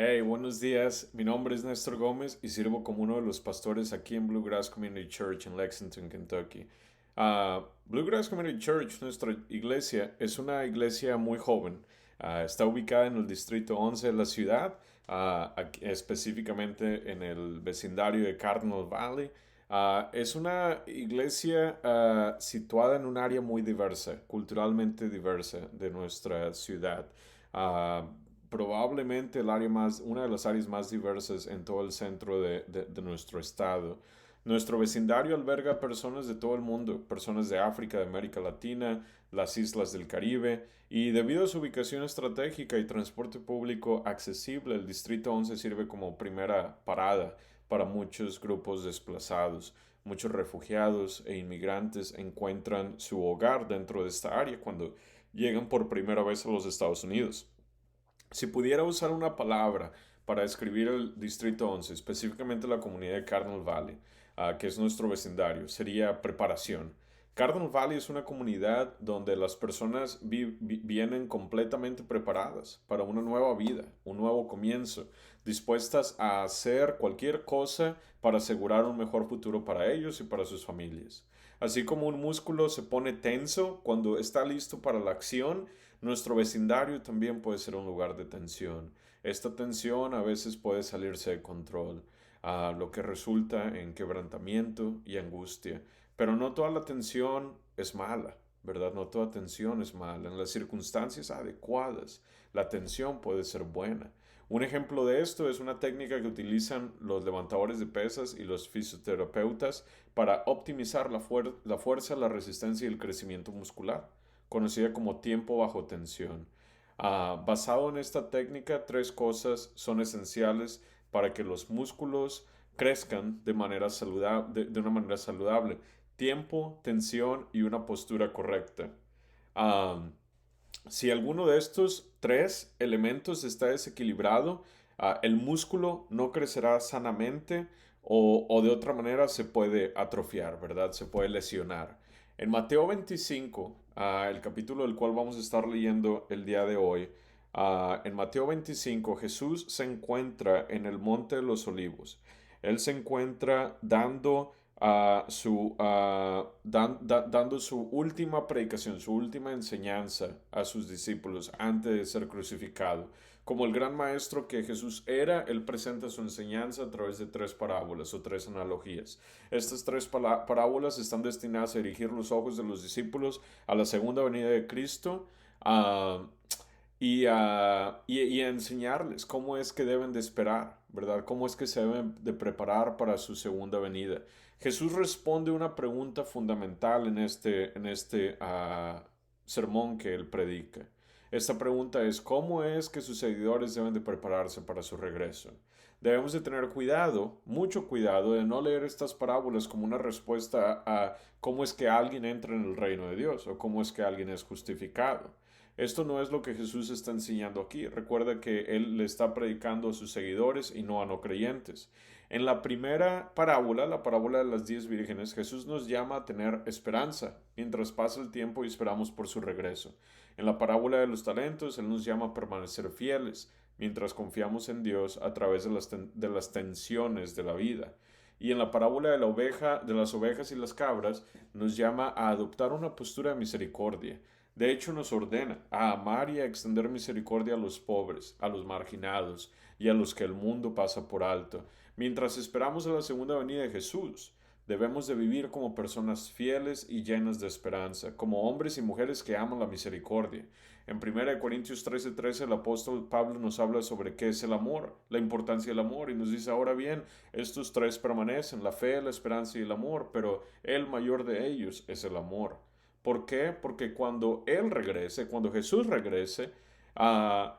Hey, buenos días. Mi nombre es Néstor Gómez y sirvo como uno de los pastores aquí en Bluegrass Community Church en Lexington, Kentucky. Bluegrass Community Church, nuestra iglesia, es una iglesia muy joven. Está ubicada en el distrito 11 de la ciudad, específicamente en el vecindario de Cardinal Valley. Es una iglesia situada en un área muy diversa, culturalmente diversa de nuestra ciudad. Ah, Probablemente una de las áreas más diversas en todo el centro de nuestro estado. Nuestro vecindario alberga personas de todo el mundo, personas de África, de América Latina, las islas del Caribe, y debido a su ubicación estratégica y transporte público accesible, el Distrito 11 sirve como primera parada para muchos grupos desplazados. Muchos refugiados e inmigrantes encuentran su hogar dentro de esta área cuando llegan por primera vez a los Estados Unidos. Si pudiera usar una palabra para describir el Distrito 11, específicamente la comunidad de Cardinal Valley, que es nuestro vecindario, sería preparación. Cardinal Valley es una comunidad donde las personas vienen completamente preparadas para una nueva vida, un nuevo comienzo, dispuestas a hacer cualquier cosa para asegurar un mejor futuro para ellos y para sus familias. Así como un músculo se pone tenso cuando está listo para la acción, nuestro vecindario también puede ser un lugar de tensión. Esta tensión a veces puede salirse de control, lo que resulta en quebrantamiento y angustia. Pero no toda la tensión es mala, ¿verdad? No toda tensión es mala. En las circunstancias adecuadas, la tensión puede ser buena. Un ejemplo de esto es una técnica que utilizan los levantadores de pesas y los fisioterapeutas para optimizar la fuerza, la resistencia y el crecimiento muscular, conocida como tiempo bajo tensión. Basado en esta técnica, tres cosas son esenciales para que los músculos crezcan de una manera saludable. Tiempo, tensión y una postura correcta. Ah, si alguno de estos tres elementos está desequilibrado, el músculo no crecerá sanamente o de otra manera se puede atrofiar, ¿verdad? Se puede lesionar. En Mateo 25, el capítulo del cual vamos a estar leyendo el día de hoy, en Mateo 25 Jesús se encuentra en el Monte de los Olivos. Él se encuentra dando su última predicación, su última enseñanza a sus discípulos antes de ser crucificado. Como el gran maestro que Jesús era, él presenta su enseñanza a través de tres parábolas o tres analogías. Estas tres parábolas están destinadas a dirigir los ojos de los discípulos a la segunda venida de Cristo, uh, y a enseñarles cómo es que deben de esperar, ¿verdad? Cómo es que se deben de preparar para su segunda venida. Jesús responde una pregunta fundamental en este sermón que él predica. Esta pregunta es, ¿cómo es que sus seguidores deben de prepararse para su regreso? Debemos de tener cuidado, mucho cuidado, de no leer estas parábolas como una respuesta a cómo es que alguien entra en el reino de Dios o cómo es que alguien es justificado. Esto no es lo que Jesús está enseñando aquí. Recuerda que Él le está predicando a sus seguidores y no a no creyentes. En la primera parábola, la parábola de las 10 vírgenes, Jesús nos llama a tener esperanza mientras pasa el tiempo y esperamos por su regreso. En la parábola de los talentos, Él nos llama a permanecer fieles mientras confiamos en Dios a través de las tensiones de la vida. Y en la parábola de la oveja, de las ovejas y las cabras, nos llama a adoptar una postura de misericordia. De hecho, nos ordena a amar y a extender misericordia a los pobres, a los marginados y a los que el mundo pasa por alto. Mientras esperamos a la segunda venida de Jesús, debemos de vivir como personas fieles y llenas de esperanza, como hombres y mujeres que aman la misericordia. En 1 Corintios 13:13 el apóstol Pablo nos habla sobre qué es el amor, la importancia del amor, y nos dice, ahora bien, estos tres permanecen, la fe, la esperanza y el amor, pero el mayor de ellos es el amor. ¿Por qué? Porque cuando Él regrese, cuando Jesús regrese, la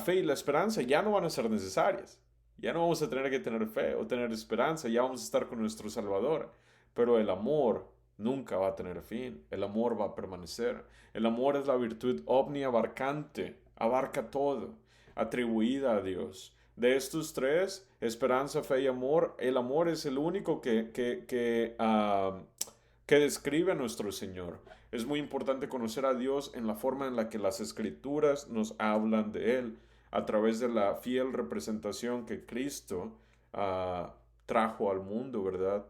fe y la esperanza ya no van a ser necesarias. Ya no vamos a tener que tener fe o tener esperanza, ya vamos a estar con nuestro Salvador. Pero el amor nunca va a tener fin, el amor va a permanecer. El amor es la virtud omniabarcante, abarca todo, atribuida a Dios. De estos tres, esperanza, fe y amor, el amor es el único que describe a nuestro Señor. Es muy importante conocer a Dios en la forma en la que las escrituras nos hablan de Él. a través de la fiel representación que Cristo trajo al mundo, ¿verdad?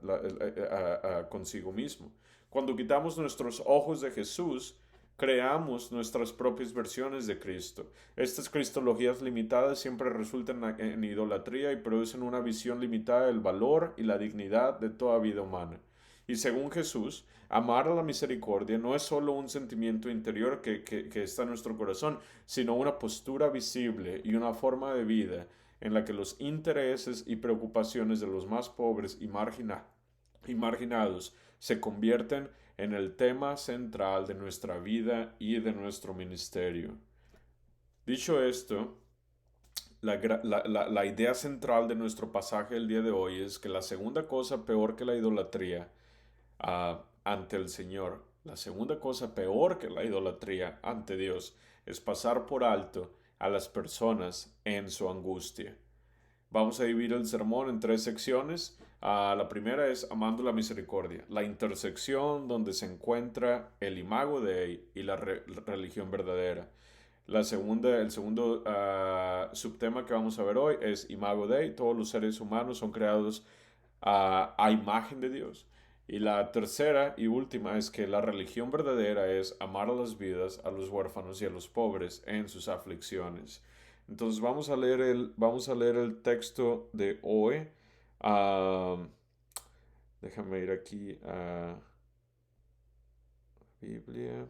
Consigo mismo. Cuando quitamos nuestros ojos de Jesús, creamos nuestras propias versiones de Cristo. Estas cristologías limitadas siempre resultan en idolatría y producen una visión limitada del valor y la dignidad de toda vida humana. Y según Jesús, amar a la misericordia no es solo un sentimiento interior que está en nuestro corazón, sino una postura visible y una forma de vida en la que los intereses y preocupaciones de los más pobres y marginados se convierten en el tema central de nuestra vida y de nuestro ministerio. Dicho esto, la idea central de nuestro pasaje el día de hoy es que la segunda cosa peor que la idolatría ante el Señor, la segunda cosa peor que la idolatría ante Dios es pasar por alto a las personas en su angustia. Vamos a dividir el sermón en tres secciones. La primera es amando la misericordia, la intersección donde se encuentra el imago Dei y la religión verdadera. El segundo subtema que vamos a ver hoy es imago Dei, todos los seres humanos son creados a imagen de Dios. Y la tercera y última es que la religión verdadera es amar a las vidas, a los huérfanos y a los pobres en sus aflicciones. Entonces vamos a leer el texto de hoy. Uh, Déjame ir aquí a Biblia.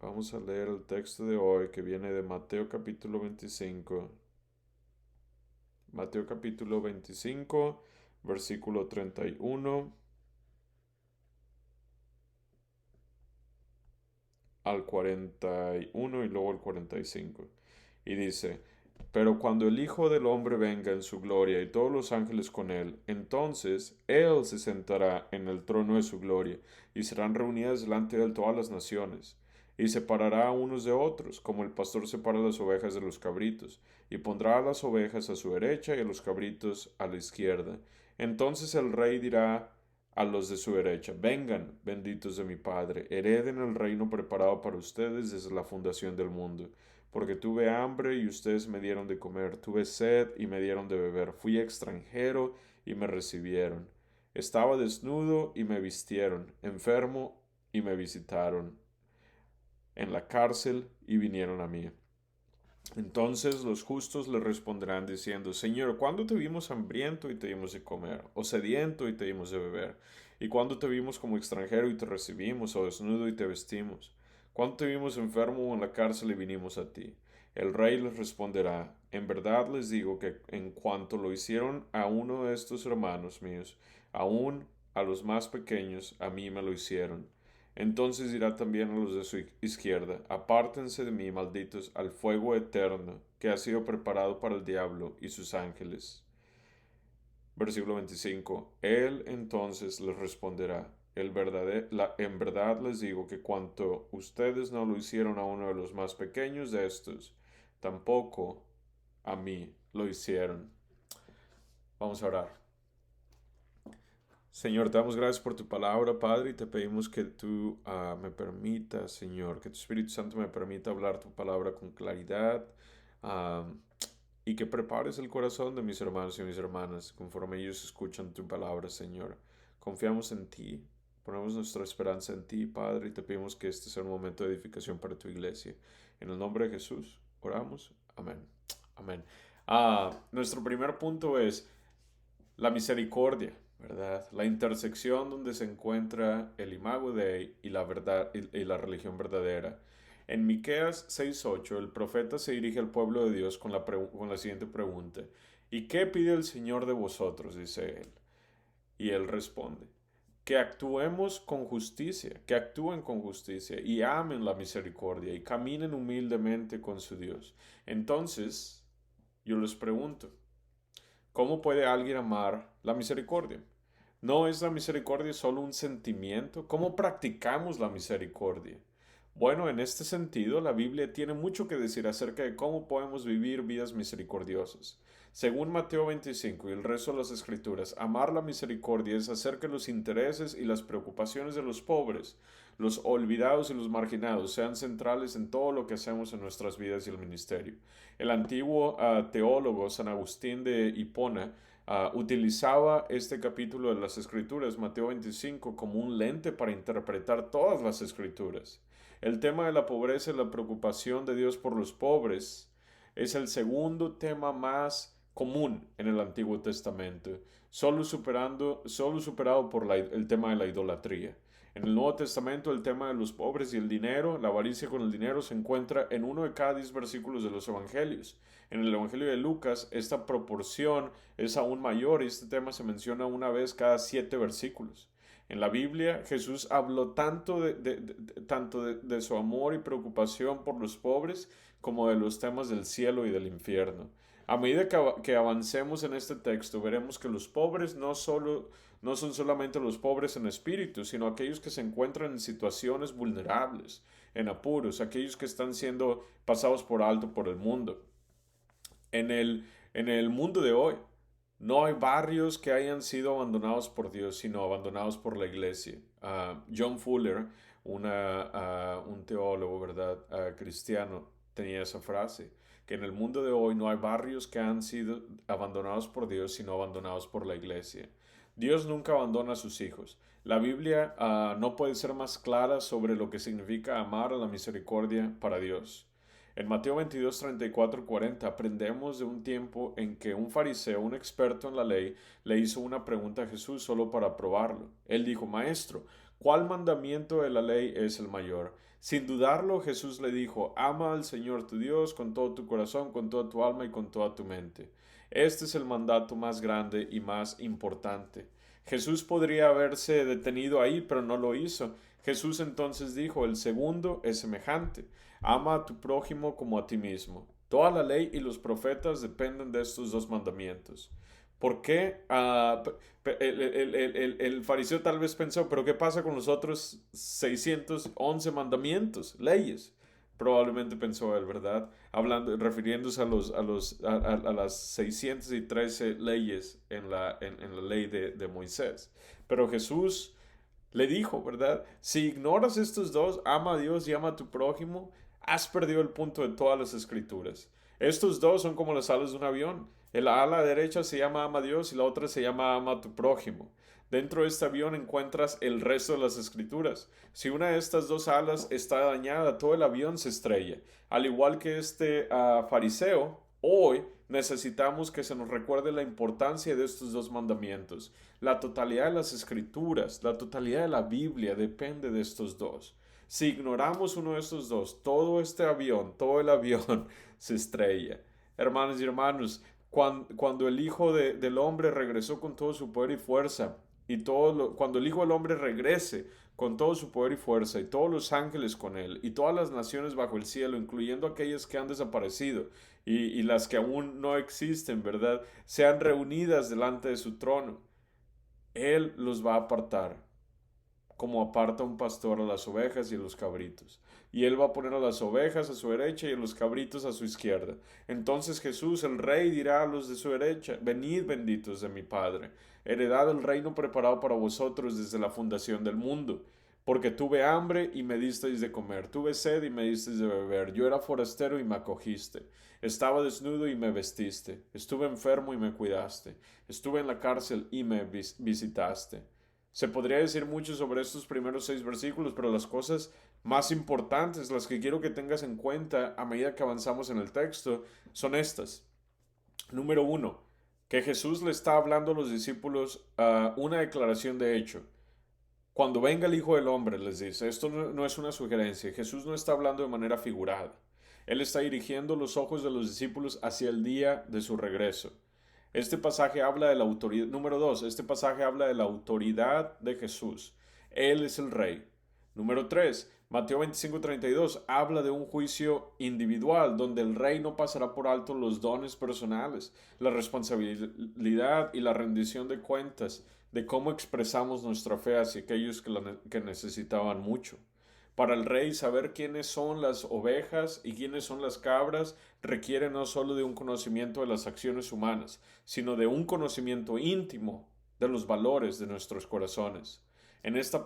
Vamos a leer el texto de hoy que viene de Mateo capítulo 25. Mateo capítulo 25, versículo 31 al 41 y luego al 45. Y dice, pero cuando el Hijo del Hombre venga en su gloria y todos los ángeles con él, entonces él se sentará en el trono de su gloria, y serán reunidas delante de él todas las naciones, y separará a unos de otros, como el pastor separa las ovejas de los cabritos, y pondrá a las ovejas a su derecha y a los cabritos a la izquierda. Entonces el rey dirá a los de su derecha, vengan, benditos de mi Padre, hereden el reino preparado para ustedes desde la fundación del mundo. Porque tuve hambre y ustedes me dieron de comer, tuve sed y me dieron de beber, fui extranjero y me recibieron, estaba desnudo y me vistieron, enfermo y me visitaron, en la cárcel y vinieron a mí. Entonces los justos le responderán diciendo, Señor, ¿cuándo te vimos hambriento y te dimos de comer, o sediento y te dimos de beber? ¿Y cuándo te vimos como extranjero y te recibimos, o desnudo y te vestimos? ¿Cuándo te vimos enfermo o en la cárcel y vinimos a ti? El rey les responderá, en verdad les digo que en cuanto lo hicieron a uno de estos hermanos míos, aun a los más pequeños, a mí me lo hicieron. Entonces dirá también a los de su izquierda, apártense de mí, malditos, al fuego eterno que ha sido preparado para el diablo y sus ángeles. Versículo 25. Él entonces les responderá, en verdad les digo que cuanto ustedes no lo hicieron a uno de los más pequeños de estos, tampoco a mí lo hicieron. Vamos a orar. Señor, te damos gracias por tu palabra, Padre, y te pedimos que tú me permitas, Señor, que tu Espíritu Santo me permita hablar tu palabra con claridad ah, y que prepares el corazón de mis hermanos y mis hermanas conforme ellos escuchan tu palabra, Señor. Confiamos en ti, ponemos nuestra esperanza en ti, Padre, y te pedimos que este sea un momento de edificación para tu iglesia. En el nombre de Jesús, oramos. Amén. Amén. Nuestro primer punto es la misericordia, ¿verdad? La intersección donde se encuentra el imago Dei y la verdad y la religión verdadera. En Miqueas 6:8, el profeta se dirige al pueblo de Dios con la siguiente pregunta: ¿Y qué pide el Señor de vosotros?, dice él. Y él responde: que actuemos con justicia, que actúen con justicia y amen la misericordia y caminen humildemente con su Dios. Entonces, yo les pregunto, ¿cómo puede alguien amar la misericordia? ¿No es la misericordia solo un sentimiento? ¿Cómo practicamos la misericordia? Bueno, en este sentido, la Biblia tiene mucho que decir acerca de cómo podemos vivir vidas misericordiosas. Según Mateo 25 y el resto de las Escrituras, amar la misericordia es hacer que los intereses y las preocupaciones de los pobres los olvidados y los marginados sean centrales en todo lo que hacemos en nuestras vidas y el ministerio. El antiguo teólogo San Agustín de Hipona utilizaba este capítulo de las Escrituras, Mateo 25, como un lente para interpretar todas las Escrituras. El tema de la pobreza y la preocupación de Dios por los pobres es el segundo tema más común en el Antiguo Testamento, solo superado por el tema de la idolatría. En el Nuevo Testamento el tema de los pobres y el dinero, la avaricia con el dinero, se encuentra en uno de cada 10 versículos de los Evangelios. En el Evangelio de Lucas esta proporción es aún mayor y este tema se menciona una vez cada 7 versículos. En la Biblia Jesús habló tanto de su amor y preocupación por los pobres como de los temas del cielo y del infierno. A medida que avancemos en este texto, veremos que los pobres no son solamente los pobres en espíritu, sino aquellos que se encuentran en situaciones vulnerables, en apuros, aquellos que están siendo pasados por alto por el mundo. En el mundo de hoy, no hay barrios que hayan sido abandonados por Dios, sino abandonados por la iglesia. John Fuller, un teólogo, ¿verdad? Cristiano, tenía esa frase, que en el mundo de hoy no hay barrios que han sido abandonados por Dios, sino abandonados por la iglesia. Dios nunca abandona a sus hijos. La Biblia no puede ser más clara sobre lo que significa amar a la misericordia para Dios. En Mateo 22, 34 y 40 aprendemos de un tiempo en que un fariseo, un experto en la ley, le hizo una pregunta a Jesús solo para probarlo. Él dijo: Maestro, ¿cuál mandamiento de la ley es el mayor? Sin dudarlo, Jesús le dijo: Ama al Señor tu Dios con todo tu corazón, con toda tu alma y con toda tu mente. Este es el mandato más grande y más importante. Jesús podría haberse detenido ahí, pero no lo hizo. Jesús entonces dijo: el segundo es semejante: ama a tu prójimo como a ti mismo. Toda la ley y los profetas dependen de estos dos mandamientos. ¿Por qué? El fariseo tal vez pensó: ¿pero qué pasa con los otros 611 mandamientos, leyes? Probablemente pensó él, ¿verdad? Refiriéndose a las 613 leyes en la ley de Moisés. Pero Jesús le dijo, ¿verdad? Si ignoras estos dos, ama a Dios y ama a tu prójimo, has perdido el punto de todas las escrituras. Estos dos son como las alas de un avión. El ala derecha se llama ama a Dios y la otra se llama ama a tu prójimo. Dentro de este avión encuentras el resto de las escrituras. Si una de estas dos alas está dañada, todo el avión se estrella. Al igual que este fariseo, hoy necesitamos que se nos recuerde la importancia de estos dos mandamientos. La totalidad de las escrituras, la totalidad de la Biblia depende de estos dos. Si ignoramos uno de estos dos, todo el avión se estrella. Hermanos y hermanos, cuando el Hijo del Hombre regresó con todo su poder y fuerza, cuando el Hijo del Hombre regrese con todo su poder y fuerza, y todos los ángeles con él, y todas las naciones bajo el cielo, incluyendo aquellas que han desaparecido y las que aún no existen, ¿verdad?, sean reunidas delante de su trono, Él los va a apartar, como aparta un pastor a las ovejas y a los cabritos. Y él va a poner a las ovejas a su derecha y a los cabritos a su izquierda. Entonces Jesús, el Rey, dirá a los de su derecha: venid, benditos de mi Padre, heredad el reino preparado para vosotros desde la fundación del mundo. Porque tuve hambre y me disteis de comer, tuve sed y me disteis de beber, yo era forastero y me acogiste, estaba desnudo y me vestiste, estuve enfermo y me cuidaste, estuve en la cárcel y me visitaste. Se podría decir mucho sobre estos primeros 6 versículos, pero las cosas más importantes, las que quiero que tengas en cuenta a medida que avanzamos en el texto, son estas. Número uno, que Jesús le está hablando a los discípulos una declaración de hecho. Cuando venga el Hijo del Hombre, les dice, esto no es una sugerencia, Jesús no está hablando de manera figurada. Él está dirigiendo los ojos de los discípulos hacia el día de su regreso. Este pasaje habla de la autoridad. Número dos, este pasaje habla de la autoridad de Jesús. Él es el Rey. Número tres, Mateo 25:32 habla de un juicio individual donde el Rey no pasará por alto los dones personales, la responsabilidad y la rendición de cuentas de cómo expresamos nuestra fe hacia aquellos que necesitaban mucho. Para el rey, saber quiénes son las ovejas y quiénes son las cabras requiere no solo de un conocimiento de las acciones humanas, sino de un conocimiento íntimo de los valores de nuestros corazones. En esta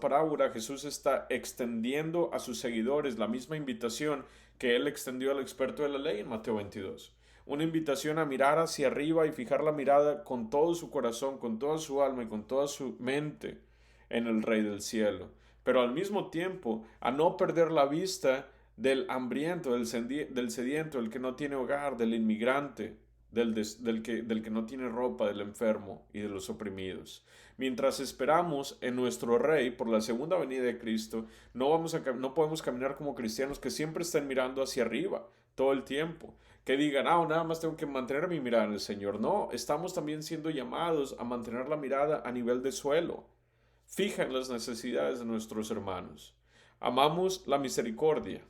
parábola Jesús está extendiendo a sus seguidores la misma invitación que él extendió al experto de la ley en Mateo 22. Una invitación a mirar hacia arriba y fijar la mirada con todo su corazón, con toda su alma y con toda su mente en el Rey del cielo. Pero al mismo tiempo a no perder la vista del hambriento, del sediento, del que no tiene hogar, del inmigrante, del que no tiene ropa, del enfermo y de los oprimidos. Mientras esperamos en nuestro Rey por la segunda venida de Cristo, no podemos caminar como cristianos que siempre estén mirando hacia arriba todo el tiempo. Que digan, nada más tengo que mantener mi mirada en el Señor. No, estamos también siendo llamados a mantener la mirada a nivel de suelo. Fija en las necesidades de nuestros hermanos. Amamos la misericordia.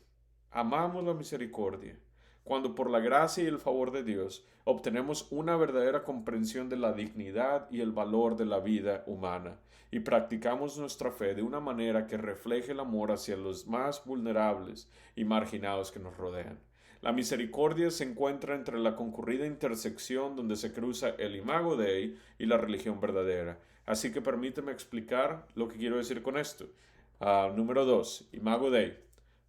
Amamos la misericordia. Cuando por la gracia y el favor de Dios obtenemos una verdadera comprensión de la dignidad y el valor de la vida humana y practicamos nuestra fe de una manera que refleje el amor hacia los más vulnerables y marginados que nos rodean. La misericordia se encuentra entre la concurrida intersección donde se cruza el Imago Dei y la religión verdadera. Así que permíteme explicar lo que quiero decir con esto. Número 2. Imago Dei.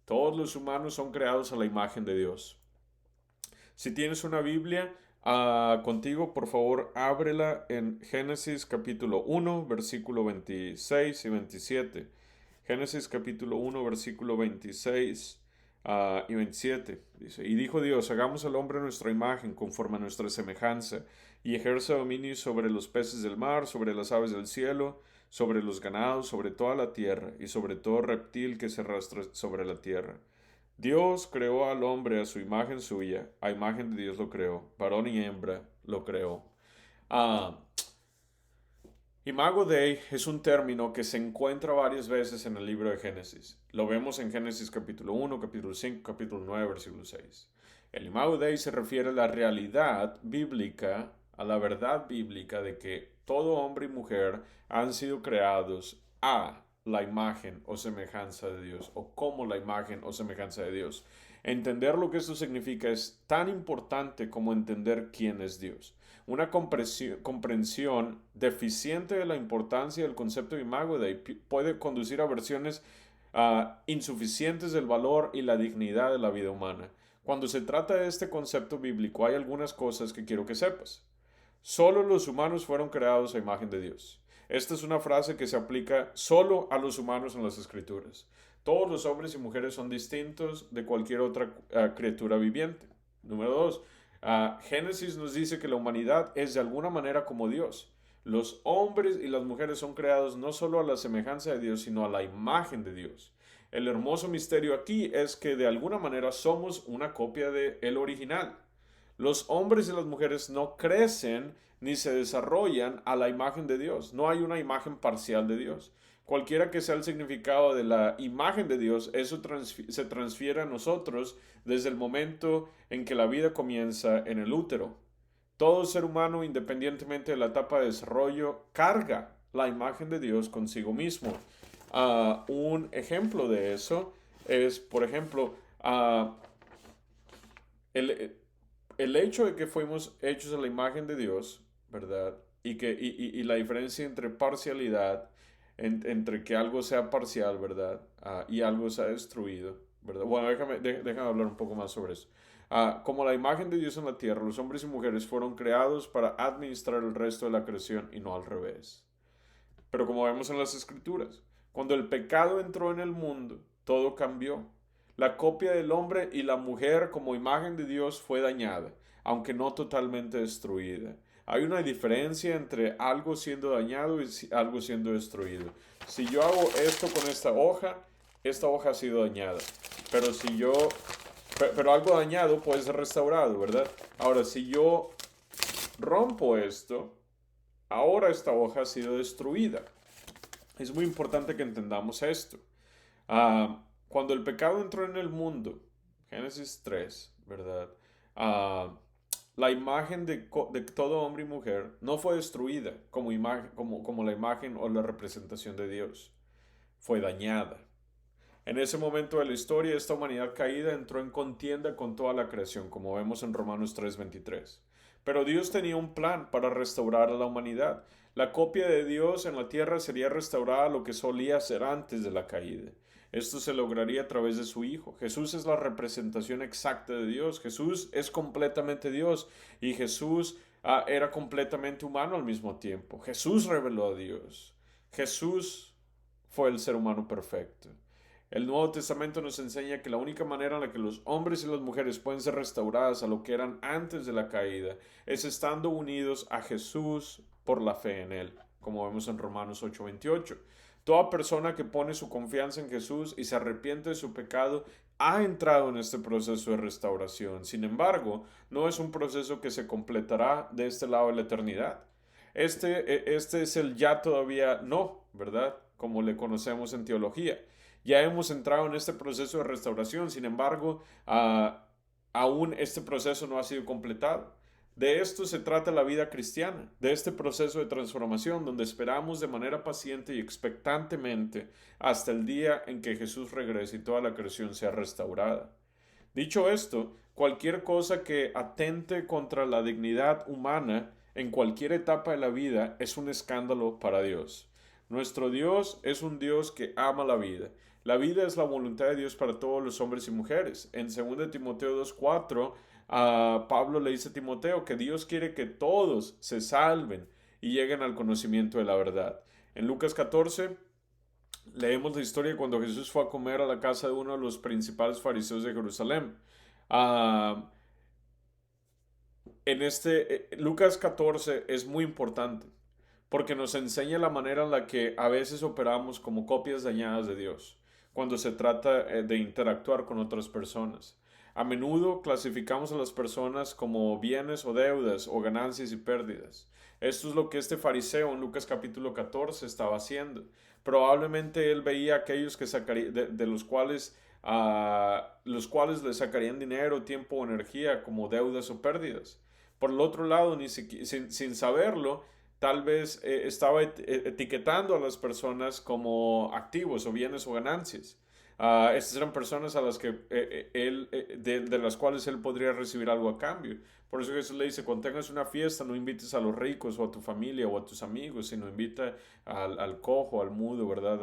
Todos los humanos son creados a la imagen de Dios. Si tienes una Biblia contigo, por favor, ábrela en Génesis capítulo 1, versículo 26 y 27. Génesis capítulo 1, versículo 26 y 27. Dice, y dijo Dios, hagamos al hombre a nuestra imagen, conforme a nuestra semejanza, y ejerza dominio sobre los peces del mar, sobre las aves del cielo, sobre los ganados, sobre toda la tierra, y sobre todo reptil que se arrastra sobre la tierra. Dios creó al hombre a su imagen suya, a imagen de Dios lo creó, varón y hembra lo creó. Ah, Imago Dei es un término que se encuentra varias veces en el libro de Génesis. Lo vemos en Génesis capítulo 1, capítulo 5, capítulo 9, versículo 6. El Imago Dei se refiere a la realidad bíblica, a la verdad bíblica de que todo hombre y mujer han sido creados a la imagen o semejanza de Dios, o como la imagen o semejanza de Dios. Entender lo que esto significa es tan importante como entender quién es Dios. Una comprensión deficiente de la importancia del concepto de imago Dei puede conducir a versiones insuficientes del valor y la dignidad de la vida humana. Cuando se trata de este concepto bíblico, hay algunas cosas que quiero que sepas. Solo los humanos fueron creados a imagen de Dios. Esta es una frase que se aplica solo a los humanos en las Escrituras. Todos los hombres y mujeres son distintos de cualquier otra criatura viviente. Número 2. Génesis nos dice que la humanidad es de alguna manera como Dios. Los hombres y las mujeres son creados no solo a la semejanza de Dios, sino a la imagen de Dios. El hermoso misterio aquí es que de alguna manera somos una copia de el original. Los hombres y las mujeres no crecen ni se desarrollan a la imagen de Dios. No hay una imagen parcial de Dios. Cualquiera que sea el significado de la imagen de Dios, eso se transfiere a nosotros desde el momento en que la vida comienza en el útero. Todo ser humano, independientemente de la etapa de desarrollo, carga la imagen de Dios consigo mismo. Un ejemplo de eso es, por ejemplo, el, el hecho de que fuimos hechos a la imagen de Dios, ¿verdad? Y la diferencia entre parcialidad, entre que algo sea parcial, ¿verdad? Y algo sea destruido, ¿verdad? Bueno, déjame hablar un poco más sobre eso. Como la imagen de Dios en la tierra, los hombres y mujeres fueron creados para administrar el resto de la creación y no al revés. Pero como vemos en las Escrituras, cuando el pecado entró en el mundo, todo cambió. La copia del hombre y la mujer como imagen de Dios fue dañada, aunque no totalmente destruida. Hay una diferencia entre algo siendo dañado y algo siendo destruido. Si yo hago esto con esta hoja ha sido dañada. Pero pero algo dañado puede ser restaurado, ¿verdad? Ahora, si yo rompo esto, ahora esta hoja ha sido destruida. Es muy importante que entendamos esto. Cuando el pecado entró en el mundo, Génesis 3, ¿verdad? La imagen de todo hombre y mujer no fue destruida como la imagen o la representación de Dios. Fue dañada. En ese momento de la historia, esta humanidad caída entró en contienda con toda la creación, como vemos en Romanos 3:23. Pero Dios tenía un plan para restaurar a la humanidad. La copia de Dios en la tierra sería restaurada a lo que solía ser antes de la caída. Esto se lograría a través de su Hijo. Jesús es la representación exacta de Dios. Jesús es completamente Dios y Jesús era completamente humano al mismo tiempo. Jesús reveló a Dios. Jesús fue el ser humano perfecto. El Nuevo Testamento nos enseña que la única manera en la que los hombres y las mujeres pueden ser restauradas a lo que eran antes de la caída es estando unidos a Jesús por la fe en Él, como vemos en Romanos 8:28. Toda persona que pone su confianza en Jesús y se arrepiente de su pecado ha entrado en este proceso de restauración. Sin embargo, no es un proceso que se completará de este lado de la eternidad. Este es el ya todavía no, ¿verdad? Como le conocemos en teología. Ya hemos entrado en este proceso de restauración, sin embargo, aún este proceso no ha sido completado. De esto se trata la vida cristiana, de este proceso de transformación donde esperamos de manera paciente y expectantemente hasta el día en que Jesús regrese y toda la creación sea restaurada. Dicho esto, cualquier cosa que atente contra la dignidad humana en cualquier etapa de la vida es un escándalo para Dios. Nuestro Dios es un Dios que ama la vida. La vida es la voluntad de Dios para todos los hombres y mujeres. En 2 Timoteo 2:4, Pablo le dice a Timoteo que Dios quiere que todos se salven y lleguen al conocimiento de la verdad. En Lucas 14 leemos la historia de cuando Jesús fue a comer a la casa de uno de los principales fariseos de Jerusalén. Ah, Lucas 14 es muy importante porque nos enseña la manera en la que a veces operamos como copias dañadas de Dios cuando se trata de interactuar con otras personas. A menudo clasificamos a las personas como bienes o deudas o ganancias y pérdidas. Esto es lo que este fariseo en Lucas capítulo 14 estaba haciendo. Probablemente él veía a aquellos que sacaría, de los cuales le sacarían dinero, tiempo o energía como deudas o pérdidas. Por el otro lado, sin saberlo, tal vez estaba etiquetando a las personas como activos o bienes o ganancias. Estas eran personas a las que de las cuales él podría recibir algo a cambio. Por eso Jesús le dice, cuando tengas una fiesta, no invites a los ricos o a tu familia o a tus amigos, sino invita al cojo, al mudo, ¿verdad?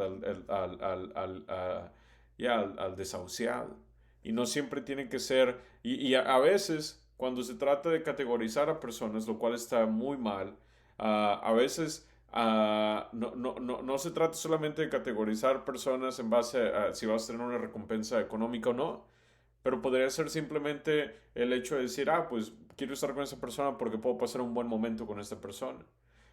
Al desahuciado. Y no siempre tiene que ser, a veces cuando se trata de categorizar a personas, lo cual está muy mal, a veces no se trata solamente de categorizar personas en base a si vas a tener una recompensa económica o no, pero podría ser simplemente el hecho de decir, pues quiero estar con esa persona porque puedo pasar un buen momento con esta persona.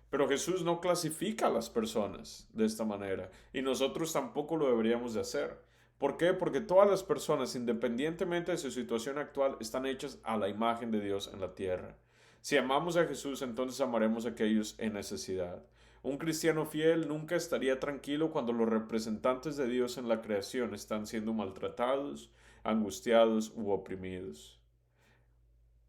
Pero Jesús no clasifica a las personas de esta manera y nosotros tampoco lo deberíamos de hacer. ¿Por qué? Porque todas las personas, independientemente de su situación actual, están hechas a la imagen de Dios en la tierra. Si amamos a Jesús, entonces amaremos a aquellos en necesidad. Un cristiano fiel nunca estaría tranquilo cuando los representantes de Dios en la creación están siendo maltratados, angustiados u oprimidos.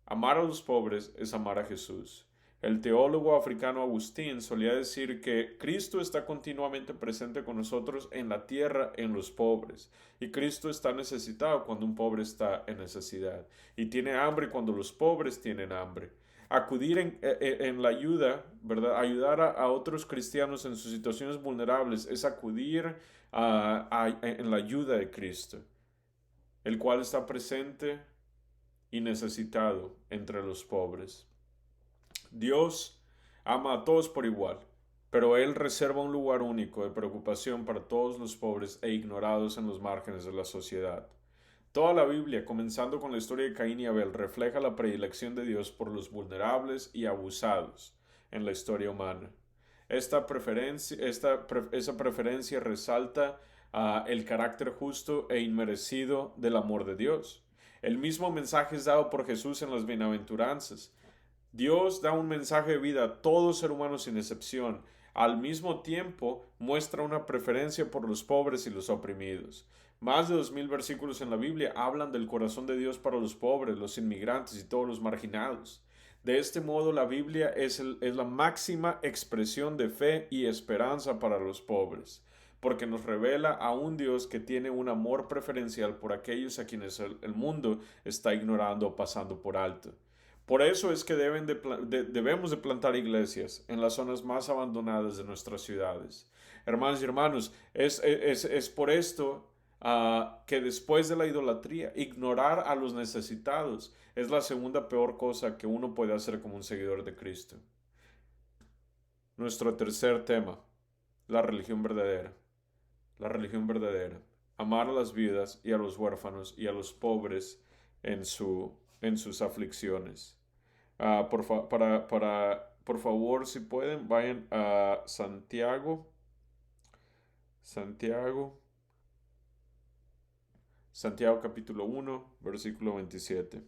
Amar a los pobres es amar a Jesús. El teólogo africano Agustín solía decir que Cristo está continuamente presente con nosotros en la tierra, en los pobres, y Cristo está necesitado cuando un pobre está en necesidad, y tiene hambre cuando los pobres tienen hambre. Acudir en la ayuda, ¿verdad? Ayudar a otros cristianos en sus situaciones vulnerables es acudir en la ayuda de Cristo, el cual está presente y necesitado entre los pobres. Dios ama a todos por igual, pero Él reserva un lugar único de preocupación para todos los pobres e ignorados en los márgenes de la sociedad. Toda la Biblia, comenzando con la historia de Caín y Abel, refleja la predilección de Dios por los vulnerables y abusados en la historia humana. Esa preferencia resalta el carácter justo e inmerecido del amor de Dios. El mismo mensaje es dado por Jesús en las bienaventuranzas. Dios da un mensaje de vida a todo ser humano sin excepción. Al mismo tiempo, muestra una preferencia por los pobres y los oprimidos. Más de 2000 versículos en la Biblia hablan del corazón de Dios para los pobres, los inmigrantes y todos los marginados. De este modo, la Biblia es la máxima expresión de fe y esperanza para los pobres, porque nos revela a un Dios que tiene un amor preferencial por aquellos a quienes el mundo está ignorando o pasando por alto. Por eso es que debemos de plantar iglesias en las zonas más abandonadas de nuestras ciudades. Hermanos y hermanos, es por esto que después de la idolatría, ignorar a los necesitados es la segunda peor cosa que uno puede hacer como un seguidor de Cristo. Nuestro tercer tema, la religión verdadera. La religión verdadera. Amar a las viudas y a los huérfanos y a los pobres en sus aflicciones. Por favor, si pueden, vayan a Santiago. Santiago. Santiago capítulo 1, versículo 27.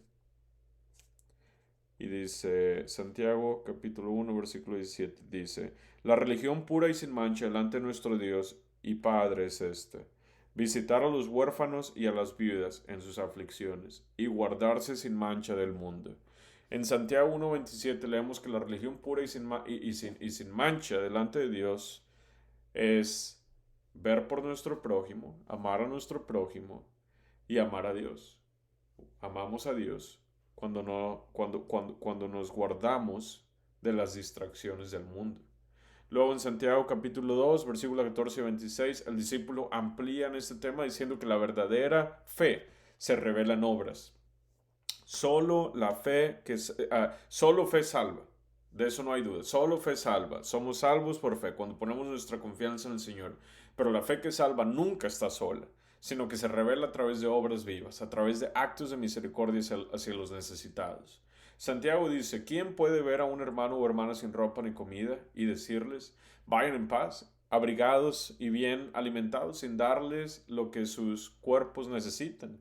Y dice, Santiago capítulo 1, versículo 17, dice, la religión pura y sin mancha delante de nuestro Dios y Padre es esta, visitar a los huérfanos y a las viudas en sus aflicciones, y guardarse sin mancha del mundo. En Santiago 1:27 leemos que la religión pura y sin mancha delante de Dios es ver por nuestro prójimo, amar a nuestro prójimo y amar a Dios. Amamos a Dios cuando nos guardamos de las distracciones del mundo. Luego en Santiago capítulo 2, versículos 14 y 26, el discípulo amplía en este tema diciendo que la verdadera fe se revela en obras. Solo fe salva. De eso no hay duda. Solo fe salva. Somos salvos por fe cuando ponemos nuestra confianza en el Señor. Pero la fe que salva nunca está sola, sino que se revela a través de obras vivas, a través de actos de misericordia hacia los necesitados. Santiago dice, ¿quién puede ver a un hermano o hermana sin ropa ni comida y decirles, vayan en paz, abrigados y bien alimentados, sin darles lo que sus cuerpos necesitan?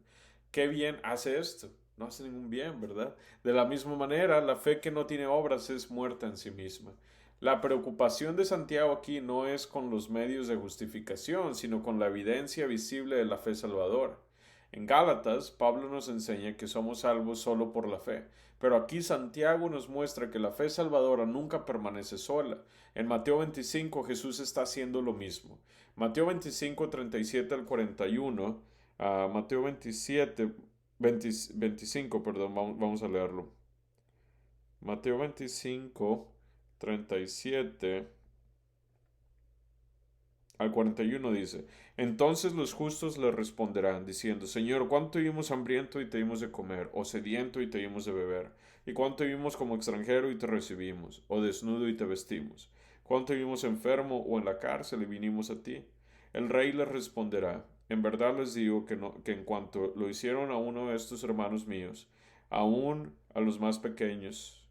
¿Qué bien hace esto? No hace ningún bien, ¿verdad? De la misma manera, la fe que no tiene obras es muerta en sí misma. La preocupación de Santiago aquí no es con los medios de justificación, sino con la evidencia visible de la fe salvadora. En Gálatas, Pablo nos enseña que somos salvos solo por la fe, pero aquí Santiago nos muestra que la fe salvadora nunca permanece sola. En Mateo 25 Jesús está haciendo lo mismo. Mateo 25, 37 al 41, Mateo 25, perdón, vamos a leerlo. Mateo 25, 37 al 41 dice, entonces los justos le responderán, diciendo, Señor, ¿cuánto vimos hambriento y te dimos de comer? ¿O sediento y te dimos de beber? ¿Y cuánto vimos como extranjero y te recibimos? ¿O desnudo y te vestimos? ¿Cuánto vimos enfermo o en la cárcel y vinimos a ti? El rey les responderá, en verdad les digo que en cuanto lo hicieron a uno de estos hermanos míos, aun a los más pequeños,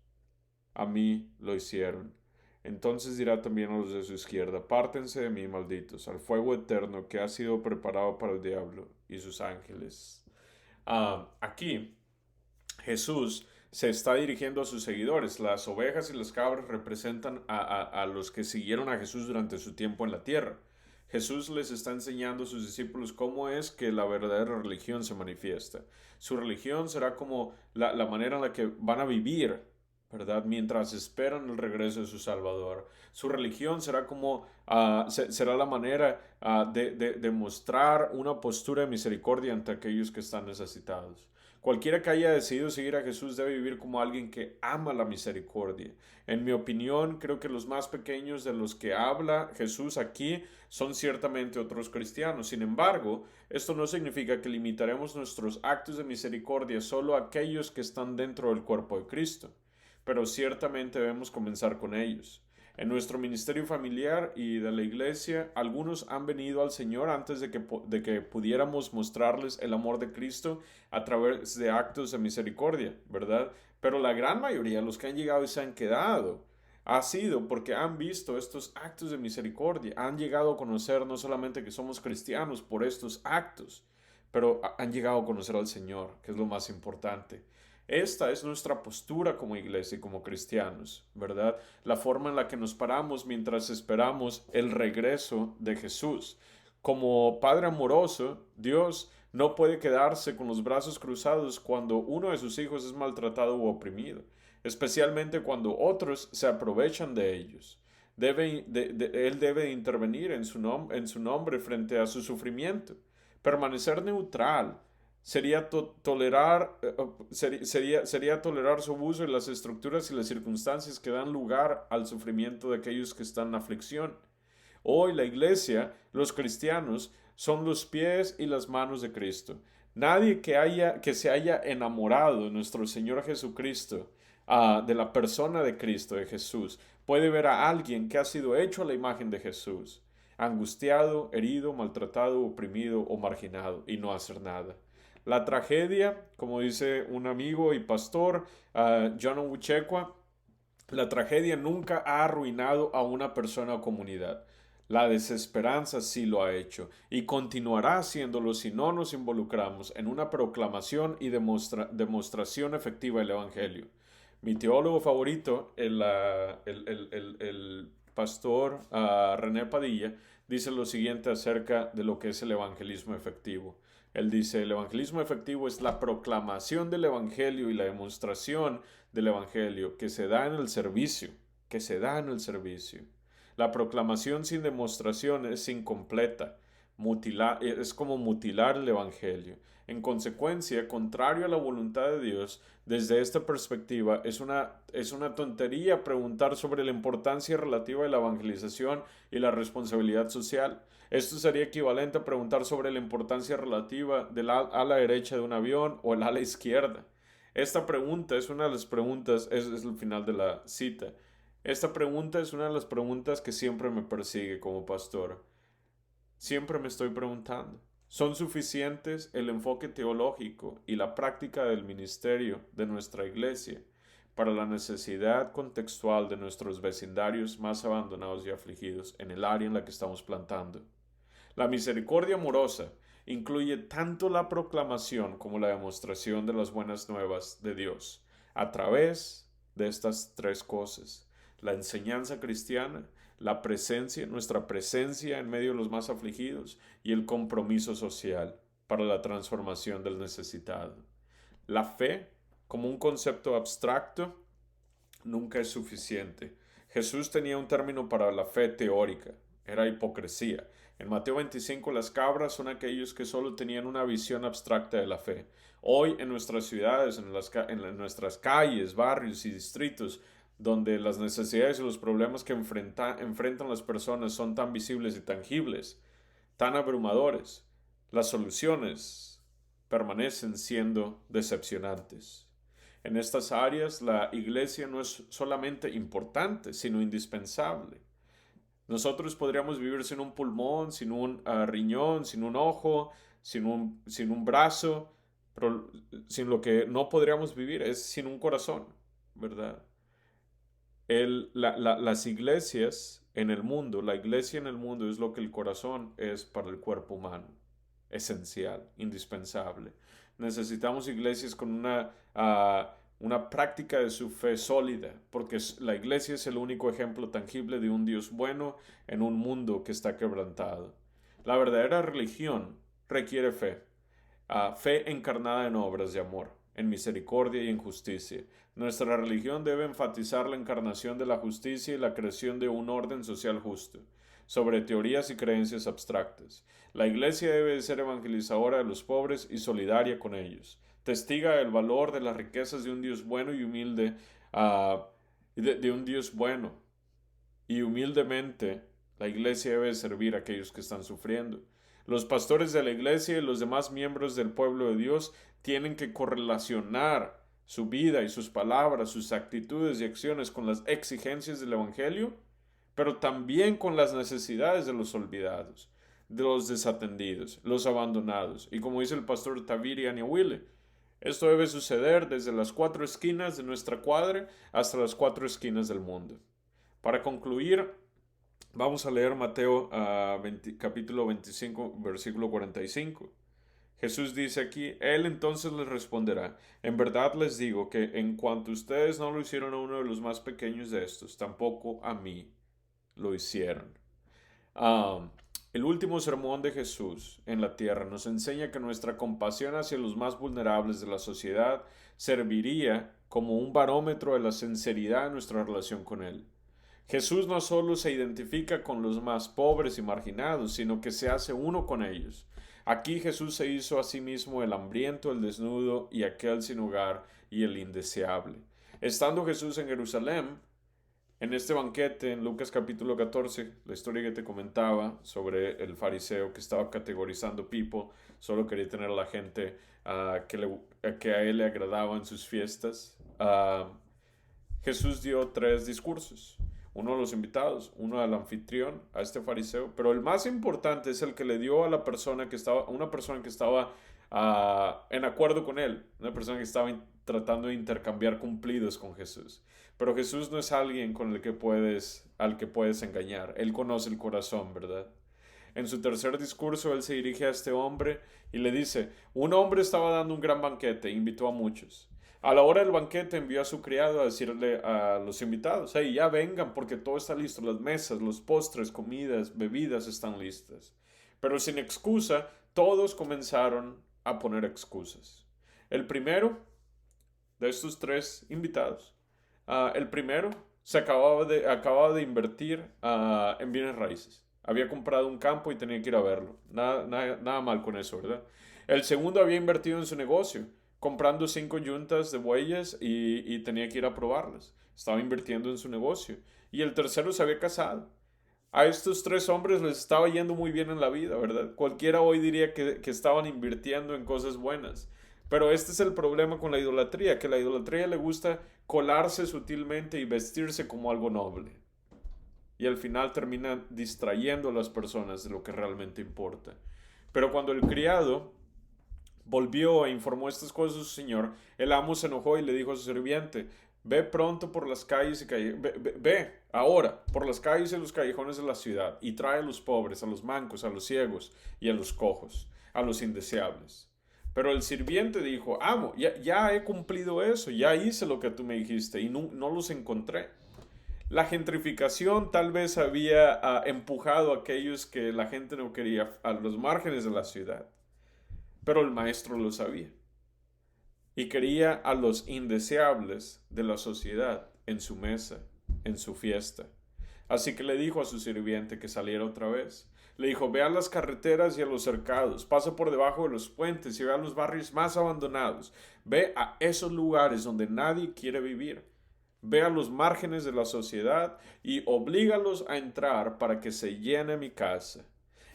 a mí lo hicieron. Entonces dirá también a los de su izquierda, apártense de mí, malditos, al fuego eterno que ha sido preparado para el diablo y sus ángeles. Aquí Jesús se está dirigiendo a sus seguidores. Las ovejas y las cabras representan a los que siguieron a Jesús durante su tiempo en la tierra. Jesús les está enseñando a sus discípulos cómo es que la verdadera religión se manifiesta. Su religión será como la manera en la que van a vivir, ¿verdad? Mientras esperan el regreso de su Salvador. Su religión será como, será la manera de mostrar una postura de misericordia ante aquellos que están necesitados. Cualquiera que haya decidido seguir a Jesús debe vivir como alguien que ama la misericordia. En mi opinión, creo que los más pequeños de los que habla Jesús aquí son ciertamente otros cristianos. Sin embargo, esto no significa que limitaremos nuestros actos de misericordia solo a aquellos que están dentro del cuerpo de Cristo, pero ciertamente debemos comenzar con ellos. En nuestro ministerio familiar y de la iglesia, algunos han venido al Señor antes de que pudiéramos mostrarles el amor de Cristo a través de actos de misericordia, ¿verdad? Pero la gran mayoría, los que han llegado y se han quedado, ha sido porque han visto estos actos de misericordia, han llegado a conocer no solamente que somos cristianos por estos actos, pero han llegado a conocer al Señor, que es lo más importante. Esta es nuestra postura como iglesia y como cristianos, ¿verdad? La forma en la que nos paramos mientras esperamos el regreso de Jesús. Como Padre amoroso, Dios no puede quedarse con los brazos cruzados cuando uno de sus hijos es maltratado u oprimido, especialmente cuando otros se aprovechan de ellos. Él debe intervenir en su nombre frente a su sufrimiento, permanecer neutral sería tolerar su abuso y las estructuras y las circunstancias que dan lugar al sufrimiento de aquellos que están en aflicción. Hoy la iglesia, los cristianos, son los pies y las manos de Cristo. Nadie que se haya enamorado de nuestro Señor Jesucristo, de la persona de Cristo, de Jesús, puede ver a alguien que ha sido hecho a la imagen de Jesús, angustiado, herido, maltratado, oprimido o marginado, y no hacer nada. La tragedia, como dice un amigo y pastor, John Onwuchekwa, la tragedia nunca ha arruinado a una persona o comunidad. La desesperanza sí lo ha hecho y continuará haciéndolo si no nos involucramos en una proclamación y demostración efectiva del Evangelio. Mi teólogo favorito, el pastor René Padilla, dice lo siguiente acerca de lo que es el evangelismo efectivo. Él dice, el evangelismo efectivo es la proclamación del Evangelio y la demostración del Evangelio que se da en el servicio, que se da en el servicio. La proclamación sin demostración es incompleta, es como mutilar el Evangelio. En consecuencia, contrario a la voluntad de Dios, desde esta perspectiva es una tontería preguntar sobre la importancia relativa de la evangelización y la responsabilidad social. Esto sería equivalente a preguntar sobre la importancia relativa del ala derecha de un avión o el ala izquierda. Esta pregunta es una de las preguntas, es el final de la cita. Esta pregunta es una de las preguntas que siempre me persigue como pastor. Siempre me estoy preguntando, ¿son suficientes el enfoque teológico y la práctica del ministerio de nuestra iglesia para la necesidad contextual de nuestros vecindarios más abandonados y afligidos en el área en la que estamos plantando? La misericordia amorosa incluye tanto la proclamación como la demostración de las buenas nuevas de Dios a través de estas tres cosas: la enseñanza cristiana, nuestra presencia en medio de los más afligidos y el compromiso social para la transformación del necesitado. La fe, como un concepto abstracto, nunca es suficiente. Jesús tenía un término para la fe teórica, era hipocresía. En Mateo 25 las cabras son aquellos que solo tenían una visión abstracta de la fe. Hoy en nuestras ciudades, en nuestras calles, barrios y distritos, donde las necesidades y los problemas que enfrentan las personas son tan visibles y tangibles, tan abrumadores, las soluciones permanecen siendo decepcionantes. En estas áreas la iglesia no es solamente importante, sino indispensable. Nosotros podríamos vivir sin un pulmón, sin un riñón, sin un ojo, sin un brazo, pero sin lo que no podríamos vivir es sin un corazón, ¿verdad? Las iglesias en el mundo, la iglesia en el mundo es lo que el corazón es para el cuerpo humano, esencial, indispensable. Necesitamos iglesias con una práctica de su fe sólida, porque la iglesia es el único ejemplo tangible de un Dios bueno en un mundo que está quebrantado. La verdadera religión requiere fe, fe encarnada en obras de amor, en misericordia y en justicia. Nuestra religión debe enfatizar la encarnación de la justicia y la creación de un orden social justo, sobre teorías y creencias abstractas. La iglesia debe ser evangelizadora de los pobres y solidaria con ellos. Testiga el valor de las riquezas de un Dios bueno y humilde, de un Dios bueno. Y humildemente la iglesia debe servir a aquellos que están sufriendo. Los pastores de la iglesia y los demás miembros del pueblo de Dios tienen que correlacionar su vida y sus palabras, sus actitudes y acciones con las exigencias del Evangelio, pero también con las necesidades de los olvidados, de los desatendidos, los abandonados. Y como dice el pastor Taviri Anyawile, esto debe suceder desde las 4 esquinas de nuestra cuadra hasta las 4 esquinas del mundo. Para concluir, vamos a leer Mateo capítulo 25, versículo 45. Jesús dice aquí, Él entonces les responderá, en verdad les digo que en cuanto ustedes no lo hicieron a uno de los más pequeños de estos, tampoco a mí lo hicieron. El último sermón de Jesús en la tierra nos enseña que nuestra compasión hacia los más vulnerables de la sociedad serviría como un barómetro de la sinceridad de nuestra relación con Él. Jesús no solo se identifica con los más pobres y marginados, sino que se hace uno con ellos. Aquí Jesús se hizo a sí mismo el hambriento, el desnudo y aquel sin hogar y el indeseable. Estando Jesús en Jerusalén, en este banquete, en Lucas capítulo 14, la historia que te comentaba sobre el fariseo que estaba categorizando people, solo quería tener a la gente que a él le agradaba en sus fiestas. Jesús dio tres discursos. Uno a los invitados, uno al anfitrión, a este fariseo, pero el más importante es el que le dio a la persona que estaba, una persona que estaba en acuerdo con él, una persona que estaba tratando de intercambiar cumplidos con Jesús. Pero Jesús no es alguien con el que al que puedes engañar. Él conoce el corazón, ¿verdad? En su tercer discurso, él se dirige a este hombre y le dice, un hombre estaba dando un gran banquete e invitó a muchos. A la hora del banquete envió a su criado a decirle a los invitados, hey, ya vengan porque todo está listo, las mesas, los postres, comidas, bebidas están listas. Pero sin excusa, todos comenzaron a poner excusas. El primero de estos tres invitados, el primero se acababa de invertir en bienes raíces. Había comprado un campo y tenía que ir a verlo. Nada mal con eso, ¿verdad? El segundo había invertido en su negocio, comprando 5 yuntas de bueyes y tenía que ir a probarlas. Estaba invirtiendo en su negocio. Y el tercero se había casado. A estos tres hombres les estaba yendo muy bien en la vida, ¿verdad? Cualquiera hoy diría que estaban invirtiendo en cosas buenas. Pero este es el problema con la idolatría, que la idolatría le gusta colarse sutilmente y vestirse como algo noble. Y al final termina distrayendo a las personas de lo que realmente importa. Pero cuando el criado volvió e informó estas cosas a su señor, el amo se enojó y le dijo a su sirviente, ve pronto por las calles y ve ahora por las calles y los callejones de la ciudad y trae a los pobres, a los mancos, a los ciegos y a los cojos, a los indeseables. Pero el sirviente dijo, amo, ya he cumplido eso, ya hice lo que tú me dijiste y no los encontré. La gentrificación tal vez había empujado a aquellos que la gente no quería a los márgenes de la ciudad, pero el maestro lo sabía y quería a los indeseables de la sociedad en su mesa, en su fiesta. Así que le dijo a su sirviente que saliera otra vez. Le dijo, ve a las carreteras y a los cercados, pasa por debajo de los puentes y ve a los barrios más abandonados. Ve a esos lugares donde nadie quiere vivir. Ve a los márgenes de la sociedad y oblígalos a entrar para que se llene mi casa.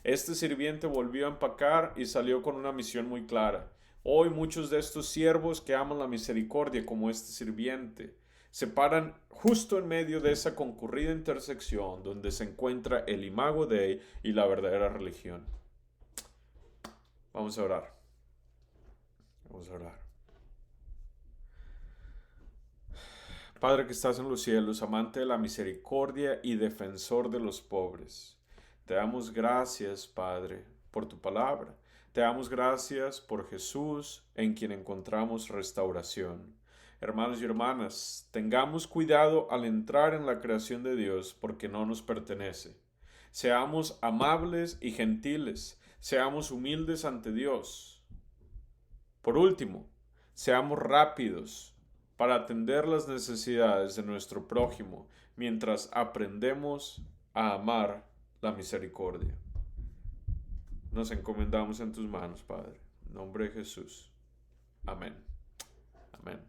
Este sirviente volvió a empacar y salió con una misión muy clara. Hoy muchos de estos siervos que aman la misericordia como este sirviente se paran justo en medio de esa concurrida intersección donde se encuentra el imago Dei y la verdadera religión. Vamos a orar. Vamos a orar. Padre que estás en los cielos, amante de la misericordia y defensor de los pobres, te damos gracias, Padre, por tu palabra. Te damos gracias por Jesús, en quien encontramos restauración. Hermanos y hermanas, tengamos cuidado al entrar en la creación de Dios porque no nos pertenece. Seamos amables y gentiles, seamos humildes ante Dios. Por último, seamos rápidos para atender las necesidades de nuestro prójimo mientras aprendemos a amar la misericordia. Nos encomendamos en tus manos, Padre. En nombre de Jesús. Amén. Amén.